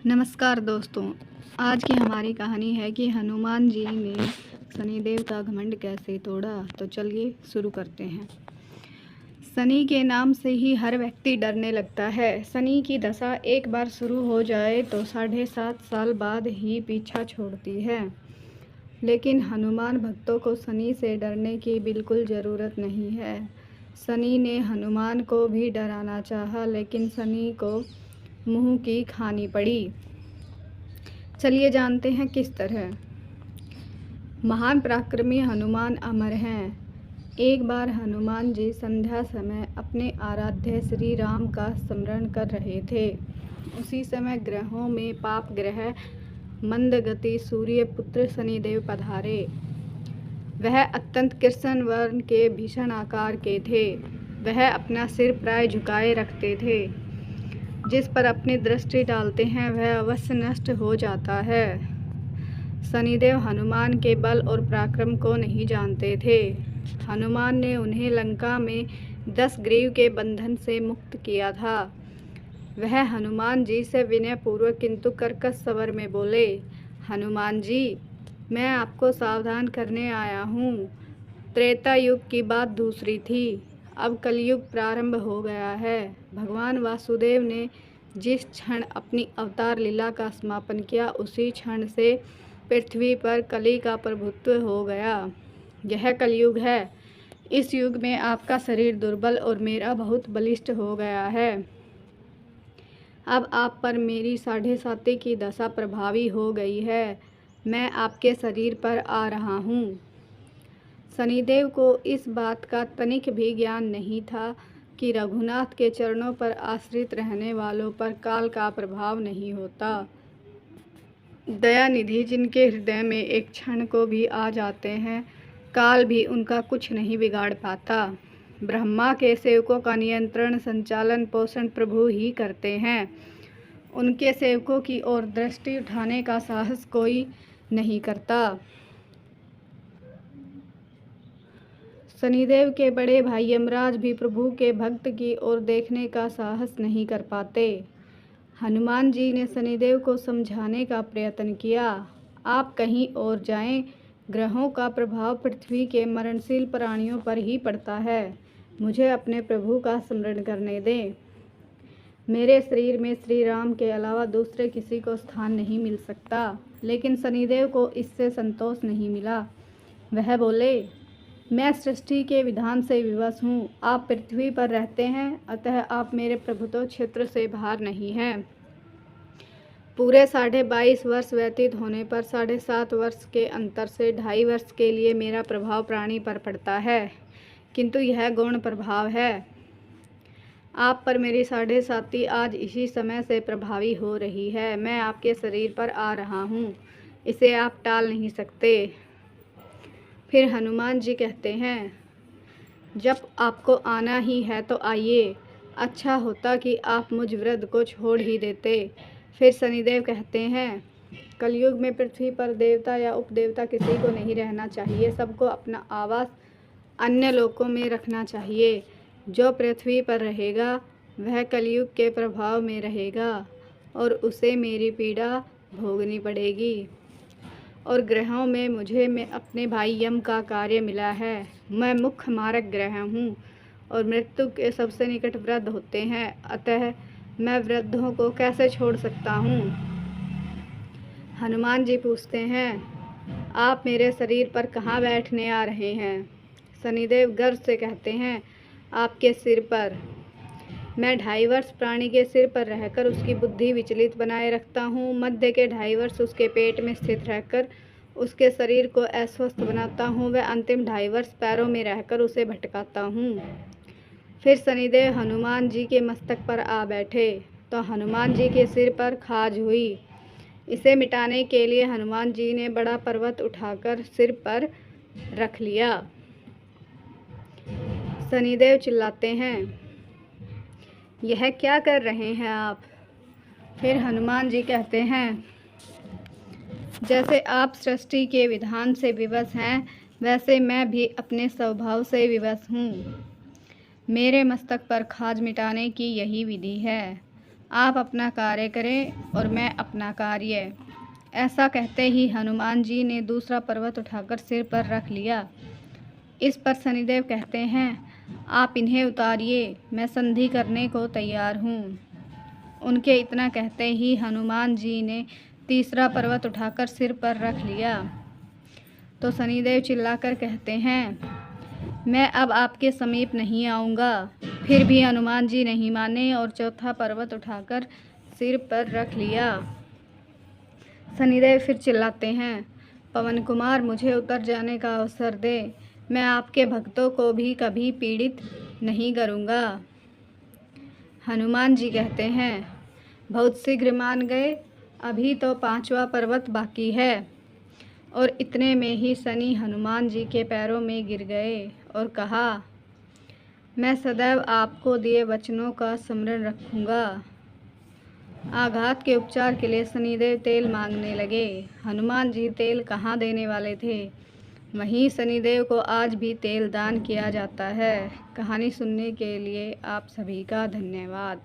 नमस्कार दोस्तों। आज की हमारी कहानी है कि हनुमान जी ने शनिदेव का घमंड कैसे तोड़ा। तो चलिए शुरू करते हैं। शनि के नाम से ही हर व्यक्ति डरने लगता है। शनि की दशा एक बार शुरू हो जाए तो 7.5 साल बाद ही पीछा छोड़ती है। लेकिन हनुमान भक्तों को शनि से डरने की बिल्कुल ज़रूरत नहीं है। शनि ने हनुमान को भी डराना चाहा, लेकिन शनि को मुंह की खानी पड़ी। चलिए जानते हैं किस तरह। महान पराक्रमी हनुमान अमर हैं। एक बार हनुमान जी संध्या समय अपने आराध्य श्री राम का स्मरण कर रहे थे। उसी समय ग्रहों में पाप ग्रह मंदगति सूर्य पुत्र शनिदेव पधारे। वह अत्यंत कृष्ण वर्ण के भीषण आकार के थे। वह अपना सिर प्राय झुकाए रखते थे। जिस पर अपनी दृष्टि डालते हैं वह अवश्य नष्ट हो जाता है। शनिदेव हनुमान के बल और पराक्रम को नहीं जानते थे। हनुमान ने उन्हें लंका में 10 ग्रीव के बंधन से मुक्त किया था। वह हनुमान जी से विनयपूर्वक किंतु कर्कश स्वर में बोले, हनुमान जी, मैं आपको सावधान करने आया हूँ। त्रेता युग की बात दूसरी थी, अब कलयुग प्रारंभ हो गया है। भगवान वासुदेव ने जिस क्षण अपनी अवतार लीला का समापन किया, उसी क्षण से पृथ्वी पर कली का प्रभुत्व हो गया। यह कलयुग है। इस युग में आपका शरीर दुर्बल और मेरा बहुत बलिष्ठ हो गया है। अब आप पर मेरी 7.5 की दशा प्रभावी हो गई है। मैं आपके शरीर पर आ रहा हूँ। शनिदेव को इस बात का तनिक भी ज्ञान नहीं था कि रघुनाथ के चरणों पर आश्रित रहने वालों पर काल का प्रभाव नहीं होता। दयानिधि जिनके हृदय में एक क्षण को भी आ जाते हैं, काल भी उनका कुछ नहीं बिगाड़ पाता। ब्रह्मा के सेवकों का नियंत्रण, संचालन, पोषण प्रभु ही करते हैं। उनके सेवकों की ओर दृष्टि उठाने का साहस कोई नहीं करता। शनिदेव के बड़े भाई यमराज भी प्रभु के भक्त की ओर देखने का साहस नहीं कर पाते। हनुमान जी ने शनिदेव को समझाने का प्रयत्न किया। आप कहीं और जाएं, ग्रहों का प्रभाव पृथ्वी के मरणशील प्राणियों पर ही पड़ता है। मुझे अपने प्रभु का स्मरण करने दें। मेरे शरीर में श्री राम के अलावा दूसरे किसी को स्थान नहीं मिल सकता। लेकिन शनिदेव को इससे संतोष नहीं मिला। वह बोले, मैं सृष्टि के विधान से विवश हूँ। आप पृथ्वी पर रहते हैं, अतः आप मेरे प्रभुत्व क्षेत्र से बाहर नहीं हैं। पूरे 22.5 वर्ष व्यतीत होने पर 7.5 वर्ष के अंतर से 2.5 वर्ष के लिए मेरा प्रभाव प्राणी पर पड़ता है, किंतु यह गौण प्रभाव है। आप पर मेरी 7.5 आज इसी समय से प्रभावी हो रही है। मैं आपके शरीर पर आ रहा हूँ, इसे आप टाल नहीं सकते। फिर हनुमान जी कहते हैं, जब आपको आना ही है तो आइए। अच्छा होता कि आप मुझ वृद्ध को छोड़ ही देते। फिर शनिदेव कहते हैं, कलयुग में पृथ्वी पर देवता या उपदेवता किसी को नहीं रहना चाहिए। सबको अपना आवास अन्य लोकों में रखना चाहिए। जो पृथ्वी पर रहेगा वह कलयुग के प्रभाव में रहेगा और उसे मेरी पीड़ा भोगनी पड़ेगी। और ग्रहों में मुझे अपने भाई यम का कार्य मिला है। मैं मुख्य मारक ग्रह हूँ और मृत्यु के सबसे निकट वृद्ध होते हैं, अतः मैं वृद्धों को कैसे छोड़ सकता हूँ। हनुमान जी पूछते हैं, आप मेरे शरीर पर कहाँ बैठने आ रहे हैं। शनिदेव गर्व से कहते हैं, आपके सिर पर। मैं 2.5 वर्ष प्राणी के सिर पर रहकर उसकी बुद्धि विचलित बनाए रखता हूँ। मध्य के 2.5 वर्ष उसके पेट में स्थित रहकर उसके शरीर को अस्वस्थ बनाता हूँ। वह अंतिम 2.5 वर्ष पैरों में रहकर उसे भटकाता हूँ। फिर शनिदेव हनुमान जी के मस्तक पर आ बैठे तो हनुमान जी के सिर पर खाज हुई। इसे मिटाने के लिए हनुमान जी ने बड़ा पर्वत उठाकर सिर पर रख लिया। शनिदेव चिल्लाते हैं, यह क्या कर रहे हैं आप। फिर हनुमान जी कहते हैं, जैसे आप सृष्टि के विधान से विवश हैं, वैसे मैं भी अपने स्वभाव से विवश हूँ। मेरे मस्तक पर खाज मिटाने की यही विधि है। आप अपना कार्य करें और मैं अपना कार्य। ऐसा कहते ही हनुमान जी ने दूसरा पर्वत उठाकर सिर पर रख लिया। इस पर शनिदेव कहते हैं, आप इन्हें उतारिए, मैं संधि करने को तैयार हूँ। उनके इतना कहते ही हनुमान जी ने तीसरा पर्वत उठाकर सिर पर रख लिया। तो शनिदेव चिल्लाकर कहते हैं, मैं अब आपके समीप नहीं आऊँगा। फिर भी हनुमान जी नहीं माने और चौथा पर्वत उठाकर सिर पर रख लिया। शनिदेव फिर चिल्लाते हैं, पवन कुमार, मुझे उतर जाने का अवसर दे। मैं आपके भक्तों को भी कभी पीड़ित नहीं करूँगा। हनुमान जी कहते हैं, बहुत शीघ्र मान गए, अभी तो पांचवा पर्वत बाकी है। और इतने में ही शनि हनुमान जी के पैरों में गिर गए और कहा, मैं सदैव आपको दिए वचनों का स्मरण रखूँगा। आघात के उपचार के लिए शनिदेव तेल मांगने लगे। हनुमान जी तेल कहाँ देने वाले थे, वहीं शनिदेव को आज भी तेल दान किया जाता है। कहानी सुनने के लिए आप सभी का धन्यवाद।